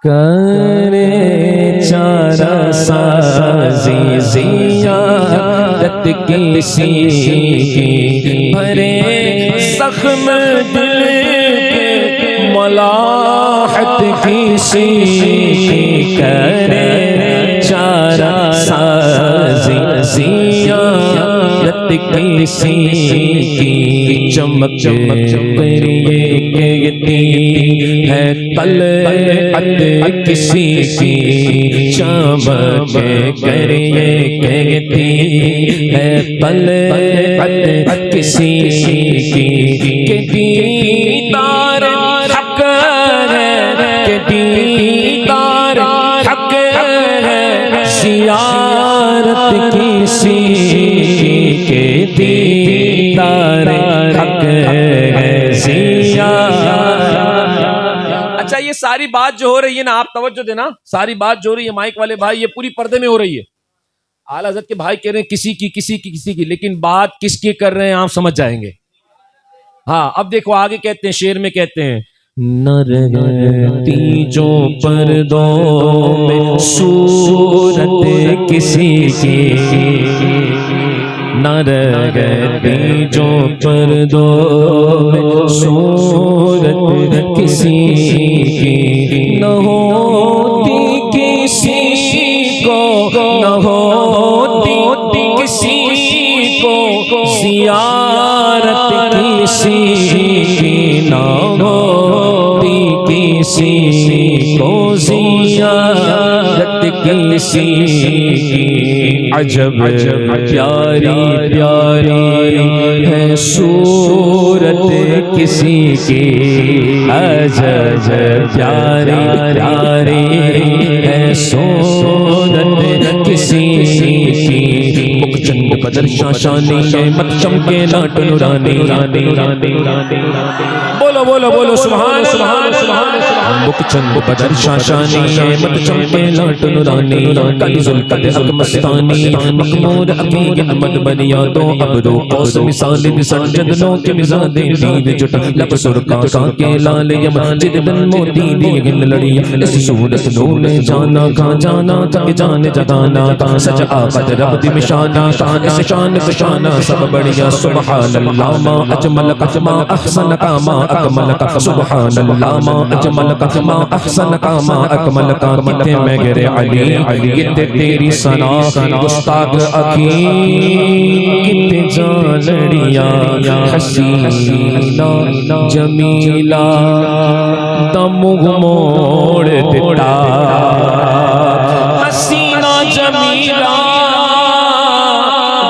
کرے چارہ سازی زیارت کسی کی بھرے زخم دل کے ملاحت کسی کی کرے چارہ سازی زیارت کسی کی چمک کریے کہتی ہے طلعت کسی کی چمک کریے کہتی ہے طلعت کسی کی کہ دیدار حق ہے کہ دیدار حق ہے زیارت کسی کے دیدار حق ہے زیارت۔ اچھا یہ ساری بات جو ہو رہی ہے نا، آپ توجہ دینا، ساری بات جو ہو رہی ہے مائک والے بھائی یہ پوری پردے میں ہو رہی ہے۔ اعلیٰ حضرت کے بھائی کہہ رہے ہیں کسی کی کسی کی کسی کی، لیکن بات کس کی کر رہے ہیں آپ سمجھ جائیں گے۔ ہاں اب دیکھو آگے کہتے ہیں، شعر میں کہتے ہیں نہ رہتی جو پردوں میں صورت کسی کی، نہ رہتی جو پردوں میں صورت کسی کی، نہ ہوتی کسی کو، نہ ہوتی کسی کو زیارت کسی کی، نہ ہوتی کسی کو زیارت کسی کی۔ عجب پیاری پیاری ہے صورت کسی کی، عجب پیاری پیاری ہے صورت کسی کی۔ مکچند بدر شاشانی ہے مت چمکے لاٹ نورانی، بولو بولو بولو سبحان سبحان سبحان۔ مکچند بدر شاشانی ہے مت چمکے لاٹ نورانی، کلی ذوالقد حق مستانی مخمور عقیق احمد بنیا دو ابرو قوس مثال سجد لو کے مزاد دید جٹ لب سرکا کے لال یم جدن موتی دیگن لڑی، اس صورت نو نے جانا کہاں جانا تک جان جگانا، سچ آقد رب دی مشانہ اس شان کشانہ سب بڑھیا۔ سبحان اللہ ما اجمل کا ما احسن کا ما اکمل کا، سبحان اللہ ما اجمل کا ما احسن کا ما اکمل کا۔ کتے میں گرے علی کتے تیری ثنا گستاخ اکی، کتے جان لڑیا حسینہ جمیلہ دم موڑ دیتا، حسینہ جمیلہ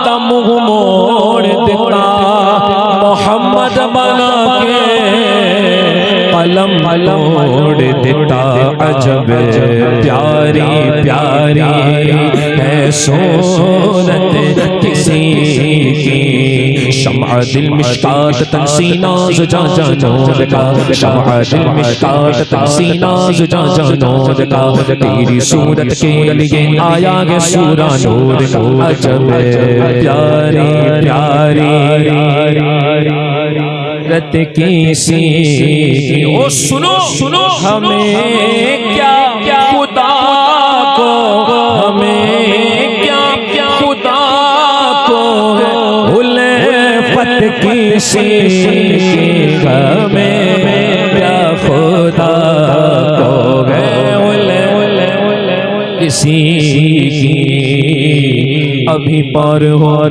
دم موڑ دیتا، محمد بنا کے قلم موڑ دیتا۔ عجب پیاری پیاری ہے صورت کسی کی، شمع دل مشکات تن سینہ زجا جانود کا، شمع دل مشکات تن سینہ زجا جانود کا، تیری صورت کے لیے آیا ہے سورہ نور کا۔ عجب پیاری پیاری رت کسی کی، او سنو سنو ہمیں کیا خدا کو، ہمیں کیا خدا کو الفت کسی کی، ہمیں کیا خدا کو کسی کی۔ ابھی پار ہور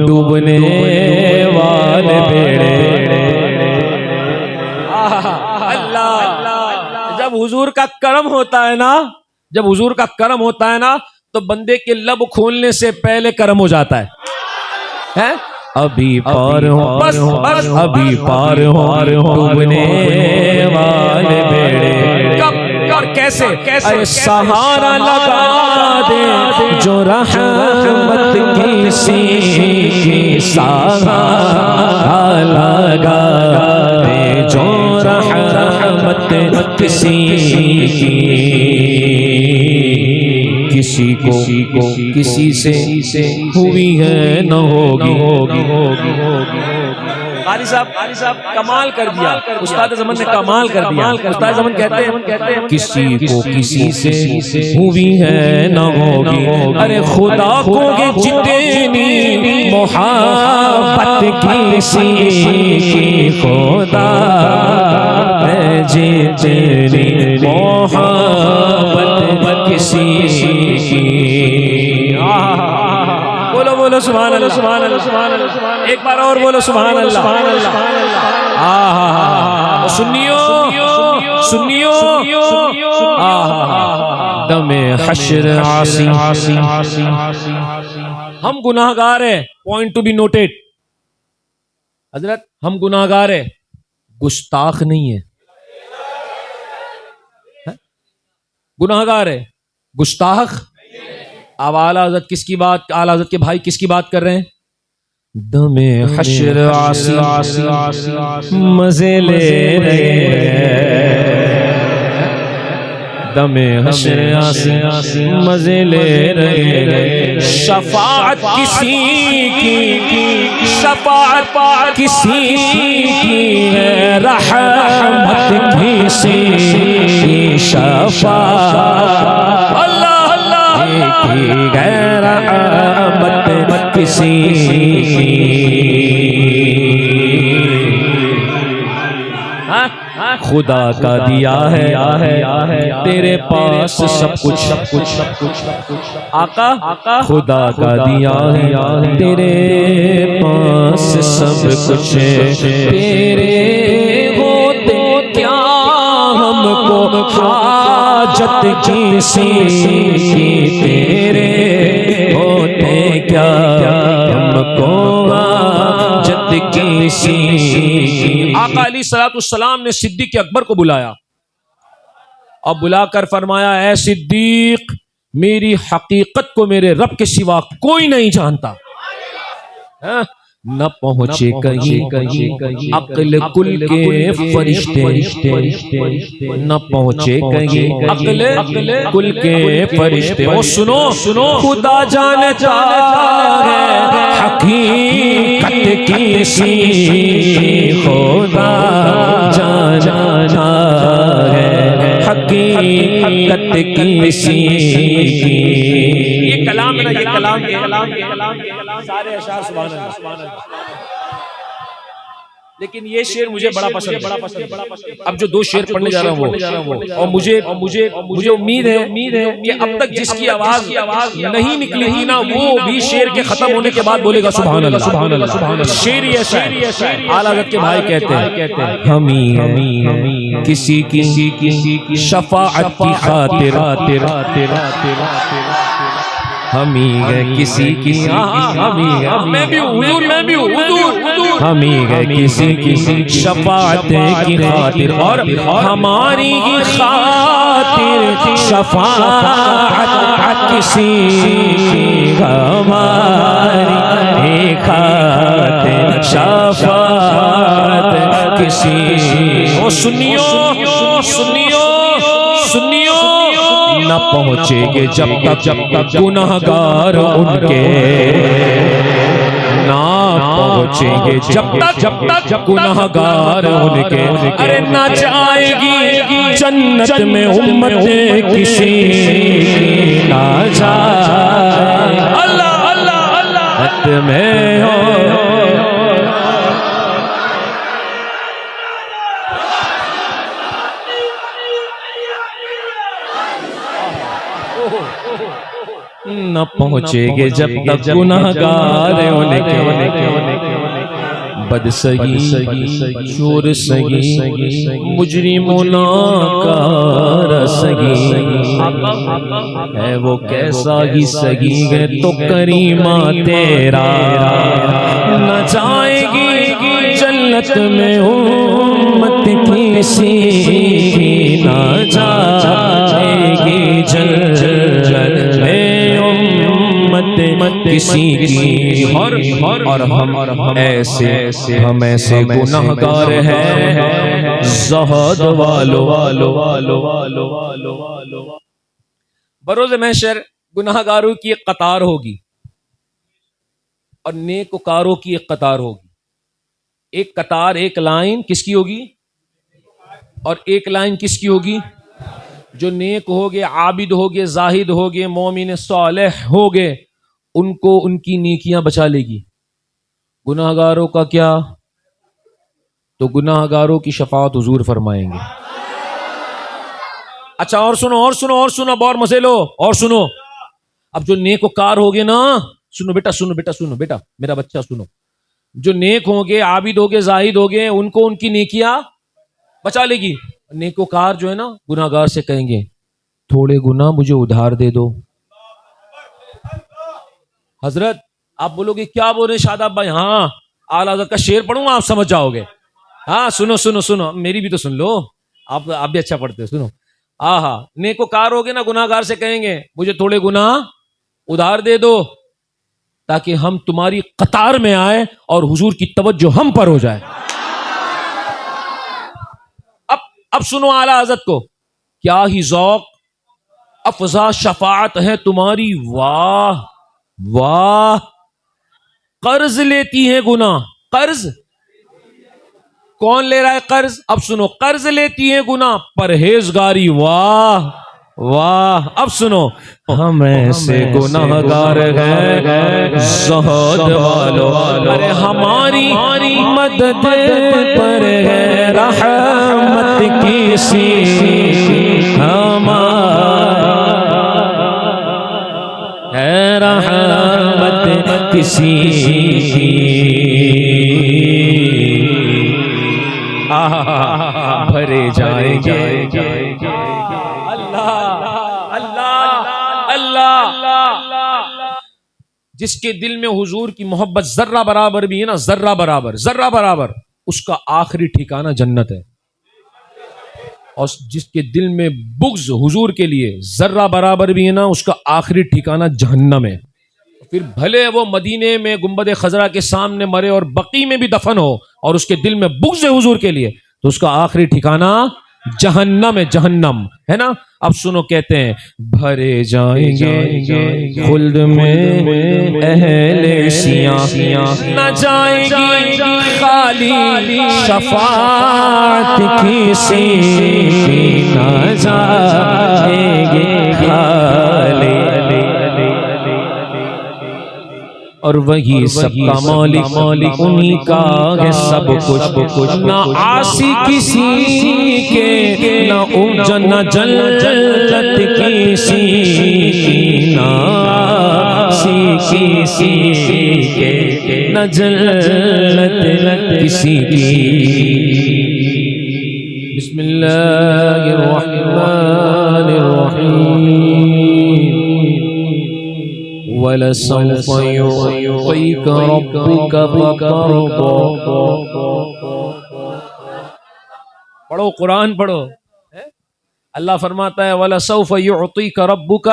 ڈوبنے والے بیڑے، جب حضور کا کرم ہوتا ہے نا، جب حضور کا کرم ہوتا ہے نا تو بندے کے لب کھولنے سے پہلے کرم ہو جاتا ہے۔ ابھی پار ابھی پار ڈوبنے والے بیڑے، کب اور کیسے؟ ارے سہارا لگا دے جو رحمت کسی کی، سہارا لگا دے جو رحمت کسی کی۔ کسی کو کسی سے ہوئی ہے نہ ہوگی، قاری صاحب کمال کر دیا، استاد زمان نے کمال کر دیا۔ استاد زمان کہتے ہیں کسی کو کسی سے ہوئی ہے نہ ہوگی، ارے خدا کو جتنی محبت کسی کی خدا ہے، جتنی محبت کسی کی۔ بولو بولو سبحان اللہ، سبحان اللہ، سبحان اللہ، ایک بار اور بولو سبحان اللہ، سبحان اللہ۔ سنیو سنیو، دم حشر عاصی، ہم گناہگار ہیں، پوائنٹ ٹو بی نوٹڈ حضرت، ہم گناہگار ہیں، گستاخ نہیں ہے، گناہگار ہے، گستاخ۔ اب اعلیٰ حضرت کس کی بات، اعلیٰ حضرت کے بھائی کس کی بات کر رہے ہیں؟ دم حشر عاصی مزے لے رہے ہیں، دم حشر عاصی مزے لے رہے ہیں، شفاعت کسی کی، شفاعت کسی کی ہے، رحمت کسی کی، شفاعت اللہ کی غیر رحمت کسی کی۔ خدا کا دیا ہے تیرے پاس سب کچھ، آقا خدا کا دیا ہے تیرے پاس سب کچھ، تیرے ہوتے کیا ہم کو حاجت کسی کی، تیرے ہوتے کیا ہم کو حاجت کسی کی۔ آقا علیہ الصلوۃ والسلام نے صدیق اکبر کو بلایا اور بلا کر فرمایا، اے صدیق، میری حقیقت کو میرے رب کے سوا کوئی نہیں جانتا، نہ پہنچے کہیں عقل کل کے فرشتے، نہ پہنچے کہیں عقل کل کے فرشتے۔ اور سنو خدا جانتا ہے حقیقت کسی کی، خدا جانتا ہے حقیقت کسی کی۔ یہ کلام ہے نا، یہ کلام سارے اشعار سبحان اللہ، لیکن یہ شعر مجھے بڑا پسند ہے۔ اب جو دو شعر پڑھنے جا رہا ہوں وہ، اور مجھے امید ہے کہ اب تک جس کی آواز نہیں نکلی تھی نا، وہ بھی شعر کے ختم ہونے کے بعد بولے گا سبحان اللہ، سبحان اللہ۔ شعر ہی ایسا ہے، اعلیٰ حضرت کے بھائی کہتے ہیں، ہمیں کسی کی شفاعت کی خاطر، ہمیں گئے کسی کی، میں بھی حضور، ہمیں گئے کسی کی شفاعت کی خاطر، اور ہماری خاطر شفاعت کسی کی، ہماری خاطر شفاعت کسی کی۔ سنیو نہ پہنچے گے جب تک گناہگار ان کے، نہ پہنچیں گے جب تک گناہگار ان کے، ارے نہ جائے گی جنت میں امت کسی، نہ جائے اللہ اللہ اللہ میں ہو۔ نہ پہنچے گے جب تک گناہگار ان کے، بد سگی چور سگی مجرم ناکار سگی، ہے وہ کیسا ہی سگی ہے تو کریمہ تیرا، نہ جائے گی جنت میں امت کسی کی، نہ جائے گی جنت میں کسی کی، اور ہم ایسے گناہگار ہیں زہد والو۔ بروز محشر گناہگاروں کی ایک قطار ہوگی اور نیکوکاروں کی ایک قطار ہوگی۔ ایک قطار، ایک لائن کس کی ہوگی؟ اور ایک لائن کس کی ہوگی؟ جو نیک ہوگے، عابد ہوگے، زاہد ہوگے، مومن صالح ہوگے، ان کو ان کی نیکیاں بچا لے گی۔ گناہ گاروں کا کیا؟ تو گناہ گاروں کی شفاعت حضور فرمائیں گے۔ اچھا اور سنو اور سنو اور سنو، اب اور مزے لو اور سنو۔ اب جو نیک وکار ہوگے نا، سنو بیٹا سنو بیٹا سنو بیٹا میرا بچہ سنو، جو نیک ہوگے، عابد ہوگے، زاہد ہوگے، ان کو ان کی نیکیاں بچا لے گی۔ نیک وکار جو ہے نا، گناہ گار سے کہیں گے تھوڑے گناہ مجھے ادھار دے دو۔ حضرت آپ بولو گے کیا بول رہے شاداب بھائی؟ ہاں اعلیٰ حضرت کا شعر پڑھوں گا آپ سمجھ جاؤ گے۔ ہاں سنو سنو سنو، میری بھی تو سن لو، آپ بھی اچھا پڑھتے ہو، سنو۔ ہاں نیک وکار ہوگے نا، گناہ گار سے کہیں گے مجھے تھوڑے گناہ ادھار دے دو تاکہ ہم تمہاری قطار میں آئے اور حضور کی توجہ ہم پر ہو جائے۔ اب سنو اعلیٰ حضرت کو، کیا ہی ذوق افزا شفاعت ہے تمہاری، واہ واہ۔ قرض لیتی ہے گناہ، قرض کون لے رہا ہے قرض؟ اب سنو، قرض لیتی ہے گناہ، پرہیزگاری، واہ واہ۔ اب سنو، ہم ایسے گناہ گار ہیں زہد والو، ارے ہماری مدد پر ہے رحمت کسی، ہے رحمت کسی بھرے جائیں گے۔ اللہ اللہ اللہ، جس کے دل میں حضور کی محبت ذرہ برابر بھی ہے نا، ذرہ برابر، ذرہ برابر، اس کا آخری ٹھکانہ جنت ہے۔ اور جس کے دل میں بغض حضور کے لیے ذرہ برابر بھی ہے نا، اس کا آخری ٹھکانہ جہنم ہے۔ پھر بھلے وہ مدینے میں گنبد خضرا کے سامنے مرے اور بقیع میں بھی دفن ہو اور اس کے دل میں بغض ہے حضور کے لیے، تو اس کا آخری ٹھکانہ جہنم ہے، جہنم ہے نا۔ اب سنو، کہتے ہیں بھرے جائیں گے خلد میں اہل سیاہ، نہ جائیں گی خالی شفاعت کسی، نہ جائیں گے خالی، اور وہی سب کا مالک انہی کا ہے سب کچھ، نہ عاصی کسی کے، نہ اونچا نہ جلت کسی، نہ عاصی کسی کے، نہ جلت کسی کی۔ بسم اللہ الرحمن الرحیم، وَلَسَوْفَ يُعْطِيكَ رَبُّكَ فَتَرْضَىٰ۔ پڑھو قرآن پڑھو، اللہ فرماتا ہے وَلَسَوْفَ يُعْطِيكَ رَبُّكَ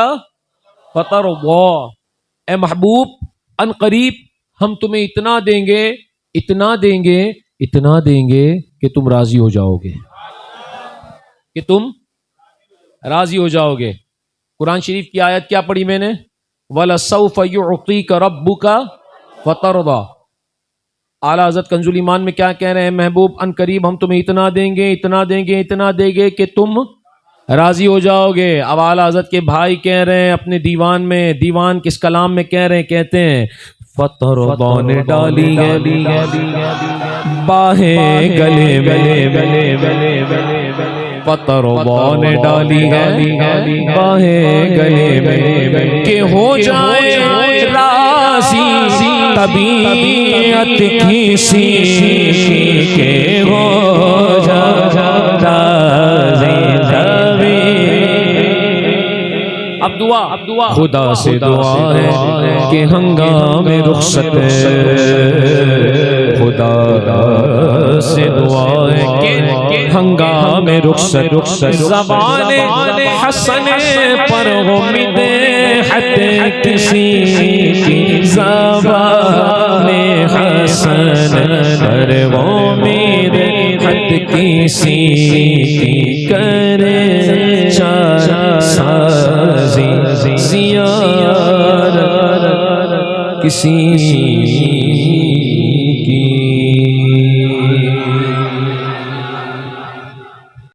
فَتَرْضَىٰ، اے محبوب ان قریب ہم تمہیں اتنا دیں گے، اتنا دیں گے، اتنا دیں گے کہ تم راضی ہو جاؤ گے، کہ تم راضی ہو جاؤ گے۔ قرآن شریف کی آیت کیا پڑھی میں نے؟ وَلَسَوْفَ يُعْطِيكَ رَبُّكَ فَتَرْضَىٰ۔ اعلیٰ حضرت کنز الایمان میں کیا کہہ رہے ہیں؟ محبوب ان قریب ہم تمہیں اتنا دیں گے، اتنا دیں گے، اتنا دیں گے کہ تم راضی ہو جاؤ گے۔ اب اعلیٰ حضرت کے بھائی کہہ رہے ہیں اپنے دیوان میں، دیوان کس کلام میں کہہ رہے ہیں؟ کہتے ہیں فَتَرْضَىٰ نے ڈالی ہے باہیں گلے میں، فَتَرْضَىٰ نے ڈالی ہے باہیں گلے میں، کہ ہو جائے راضی طبیعت کسی کے، ہو جائے راضی اب دعا خدا سے دعا ہے کہ ہنگام رخصت، خدا سے دعا ہے کہ ہنگام رخصت، زبان حسن پر امید حد کسی کی، زبان حسن پر امید حد کسی کی، کرے چار سازی زیارت کسی